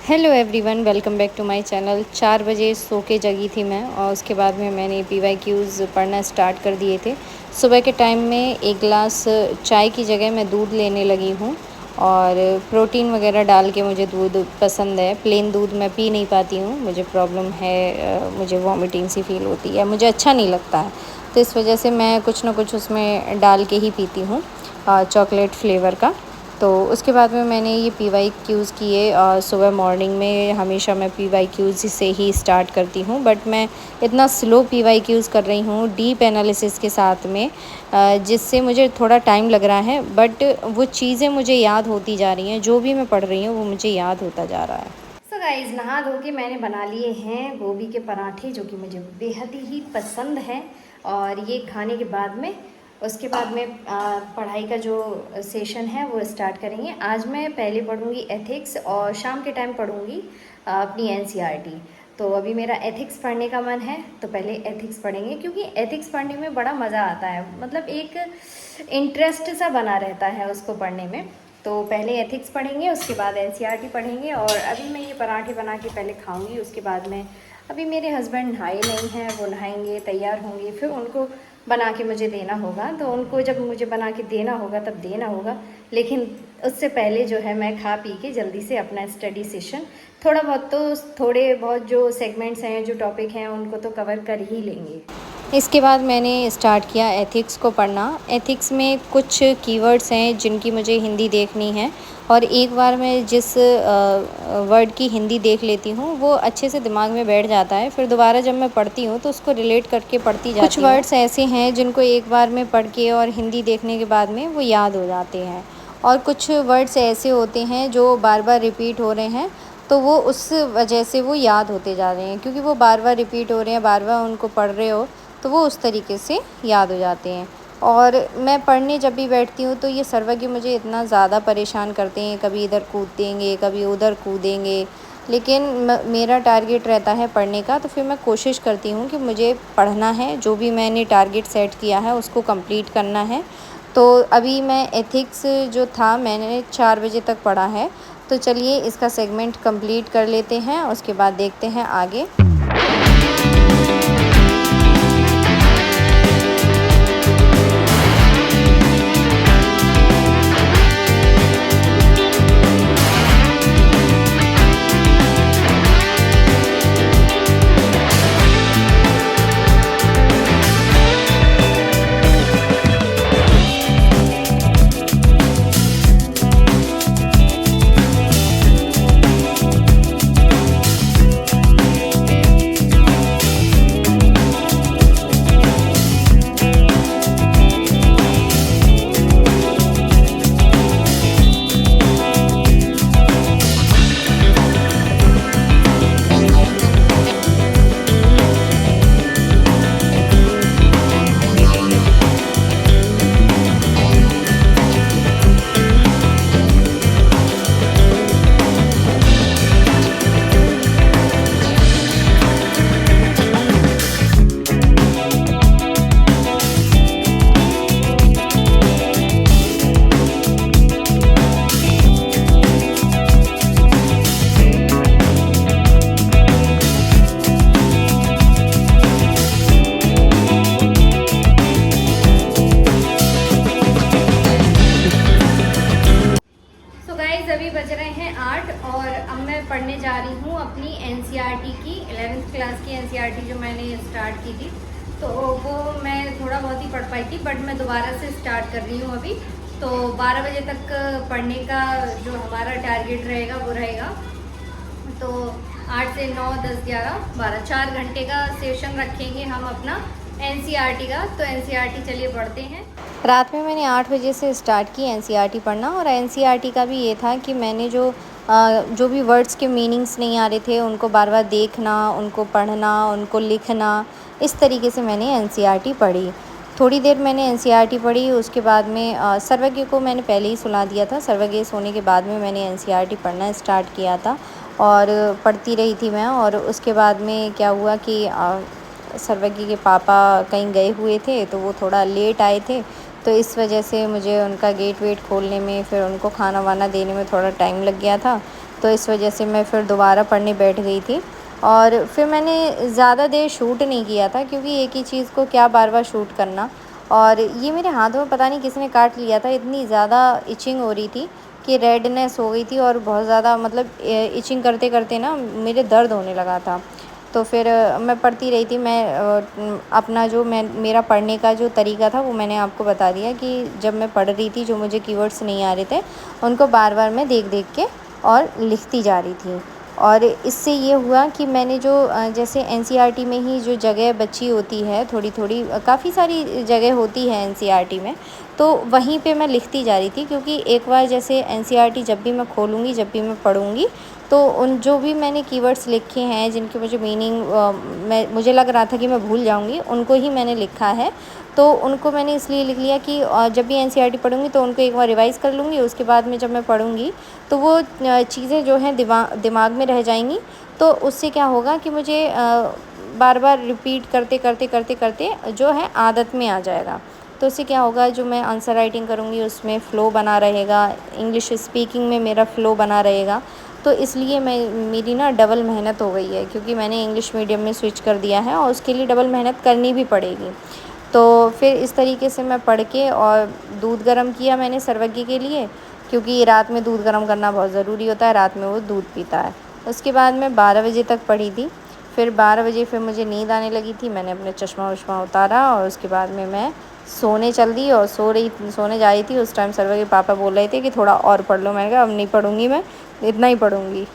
Hello everyone, welcome back to my channel. 4 बजे सो के जगी थी मैं और उसके बाद में मैंने पीवाईक्यूज़ पढ़ना स्टार्ट कर दिए थे। सुबह के टाइम में एक गिलास चाय की जगह मैं दूध लेने लगी हूँ और प्रोटीन वगैरह डाल के मुझे दूध पसंद है। प्लेन दूध मैं पी नहीं पाती हूँ, मुझे प्रॉब्लम है, मुझे वॉमिटिंग सी फील होती है, मुझे अच्छा नहीं लगता है। तो इस वजह से मैं कुछ ना कुछ उसमें डाल के ही पीती हूँ, चॉकलेट फ्लेवर का। तो उसके बाद में मैंने ये पीवाईक्यूज़ किए। सुबह मॉर्निंग में हमेशा मैं पीवाईक्यूज़ से ही स्टार्ट करती हूँ, बट मैं इतना स्लो पीवाईक्यूज़ कर रही हूँ डीप एनालिसिस के साथ में, जिससे मुझे थोड़ा टाइम लग रहा है, बट वो चीज़ें मुझे याद होती जा रही हैं। जो भी मैं पढ़ रही हूँ वो मुझे याद होता जा रहा है। सो गाइज़, नहा धो के मैंने बना लिए हैं गोभी के पराठे, जो कि मुझे बेहद ही पसंद है। और ये खाने के बाद में उसके बाद में पढ़ाई का जो सेशन है वो स्टार्ट करेंगे। आज मैं पहले पढ़ूंगी एथिक्स और शाम के टाइम पढ़ूंगी अपनी एनसीईआरटी। तो अभी मेरा एथिक्स पढ़ने का मन है, तो पहले एथिक्स पढ़ेंगे, क्योंकि एथिक्स पढ़ने में बड़ा मज़ा आता है। मतलब एक इंटरेस्ट सा बना रहता है उसको पढ़ने में। तो पहले एथिक्स पढ़ेंगे, उसके बाद एनसीईआरटी पढ़ेंगे। और अभी मैं ये पराठे बना के पहले खाऊंगी, उसके बाद में अभी मेरे हस्बैंड नहाए नहीं हैं, वो नहाएंगे, तैयार होंगे, फिर उनको बना के मुझे देना होगा। तो उनको जब मुझे बना के देना होगा तब देना होगा, लेकिन उससे पहले जो है मैं खा पी के जल्दी से अपना स्टडी सेशन थोड़े बहुत जो सेगमेंट्स हैं, जो टॉपिक हैं, उनको तो कवर कर ही लेंगे। इसके बाद मैंने स्टार्ट किया एथिक्स को पढ़ना। एथिक्स में कुछ कीवर्ड्स हैं जिनकी मुझे हिंदी देखनी है, और एक बार मैं जिस वर्ड की हिंदी देख लेती हूँ वो अच्छे से दिमाग में बैठ जाता है। फिर दोबारा जब मैं पढ़ती हूँ तो उसको रिलेट करके पढ़ती जाती हूँ। कुछ वर्ड्स ऐसे हैं जिनको एक बार में पढ़ के और हिंदी देखने के बाद में वो याद हो जाते हैं, और कुछ वर्ड्स ऐसे होते हैं जो बार बार रिपीट हो रहे हैं, तो वो उस वजह से वो याद होते जा रहे हैं, क्योंकि वो बार बार रिपीट हो रहे हैं, बार बार उनको पढ़ रहे हो तो वो उस तरीके से याद हो जाते हैं। और मैं पढ़ने जब भी बैठती हूँ तो ये सर्वज्ञ मुझे इतना ज़्यादा परेशान करते हैं, कभी इधर कूद देंगे, कभी उधर कूदेंगे, लेकिन मेरा टारगेट रहता है पढ़ने का। तो फिर मैं कोशिश करती हूँ कि मुझे पढ़ना है, जो भी मैंने टारगेट सेट किया है उसको कंप्लीट करना है। तो अभी मैं एथिक्स जो था मैंने 4 बजे तक पढ़ा है, तो चलिए इसका सेगमेंट कंप्लीट कर लेते हैं, उसके बाद देखते हैं आगे। अभी बज रहे हैं 8 और अब मैं पढ़ने जा रही हूँ अपनी एनसीईआरटी की 11th क्लास की एनसीईआरटी जो मैंने स्टार्ट की थी। तो वो मैं थोड़ा बहुत ही पढ़ पाई थी, बट मैं दोबारा से स्टार्ट कर रही हूँ अभी। तो 12 बजे तक पढ़ने का जो हमारा टारगेट रहेगा वो रहेगा। तो 8 से 9, 10, 11, 12, 4 घंटे का सेशन रखेंगे हम अपना एनसीईआरटी का। तो एनसीईआरटी चलिए पढ़ते हैं। रात में मैंने 8 बजे से स्टार्ट की एनसीईआरटी पढ़ना, और एनसीईआरटी का भी ये था कि मैंने जो भी वर्ड्स के मीनिंग्स नहीं आ रहे थे उनको बार बार देखना, उनको पढ़ना, उनको लिखना, इस तरीके से मैंने एनसीईआरटी पढ़ी। थोड़ी देर मैंने एनसीईआरटी पढ़ी, उसके बाद में सर्वज्ञ को मैंने पहले ही सुला दिया था। सर्वज्ञ सोने के बाद में मैंने एनसीईआरटी पढ़ना स्टार्ट किया था और पढ़ती रही थी मैं। और उसके बाद में क्या हुआ कि सर्वज्ञ के पापा कहीं गए हुए थे, तो वो थोड़ा लेट आए थे, तो इस वजह से मुझे उनका गेट वेट खोलने में, फिर उनको खाना वाना देने में थोड़ा टाइम लग गया था। तो इस वजह से मैं फिर दोबारा पढ़ने बैठ गई थी। और फिर मैंने ज़्यादा देर शूट नहीं किया था, क्योंकि एक ही चीज़ को क्या बार बार शूट करना। और ये मेरे हाथों में पता नहीं किसने काट लिया था, इतनी ज़्यादा इचिंग हो रही थी कि रेडनेस हो गई थी, और बहुत ज़्यादा मतलब इचिंग करते करते ना मेरे दर्द होने लगा था। तो फिर मैं पढ़ती रही थी। मैं अपना जो मेरा पढ़ने का जो तरीका था वो मैंने आपको बता दिया कि जब मैं पढ़ रही थी, जो मुझे कीवर्ड्स नहीं आ रहे थे उनको बार बार मैं देख देख के और लिखती जा रही थी। और इससे ये हुआ कि मैंने जो जैसे एनसीईआरटी में ही जो जगह बची होती है थोड़ी थोड़ी, काफ़ी सारी जगह होती है एनसीईआरटी में, तो वहीं पे मैं लिखती जा रही थी। क्योंकि एक बार जैसे एनसीईआरटी जब भी मैं खोलूँगी, जब भी मैं पढ़ूँगी, तो उन जो भी मैंने कीवर्ड्स लिखे हैं जिनकी मुझे मीनिंग मुझे लग रहा था कि मैं भूल जाऊँगी, उनको ही मैंने लिखा है। तो उनको मैंने इसलिए लिख लिया कि जब भी एनसीईआरटी पढ़ूँगी तो उनको एक बार रिवाइज़ कर लूँगी, उसके बाद में जब मैं पढ़ूँगी तो वो चीज़ें जो हैं दिमाग में रह जाएंगी। तो उससे क्या होगा कि मुझे बार बार रिपीट करते करते करते करते जो है आदत में आ जाएगा। तो उससे क्या होगा, जो मैं आंसर राइटिंग करूँगी उसमें फ़्लो बना रहेगा, इंग्लिश स्पीकिंग में मेरा फ़्लो बना रहेगा। तो इसलिए मेरी ना डबल मेहनत हो गई है, क्योंकि मैंने इंग्लिश मीडियम में स्विच कर दिया है और उसके लिए डबल मेहनत करनी भी पड़ेगी। तो फिर इस तरीके से मैं पढ़ के, और दूध गर्म किया मैंने सर्वज्ञ के लिए, क्योंकि रात में दूध गर्म करना बहुत ज़रूरी होता है, रात में वो दूध पीता है। उसके बाद मैं 12 बजे तक पढ़ी थी। फिर 12 बजे फिर मुझे नींद आने लगी थी, मैंने अपने चश्मा वश्मा उतारा और उसके बाद में मैं सोने चल दी। और सोने जा रही थी, उस टाइम सर्वज्ञ के पापा बोल रहे थे कि थोड़ा और पढ़ लो। मैंने कहा अब नहीं पढ़ूँगी, मैं इतना ही पढ़ूँगी।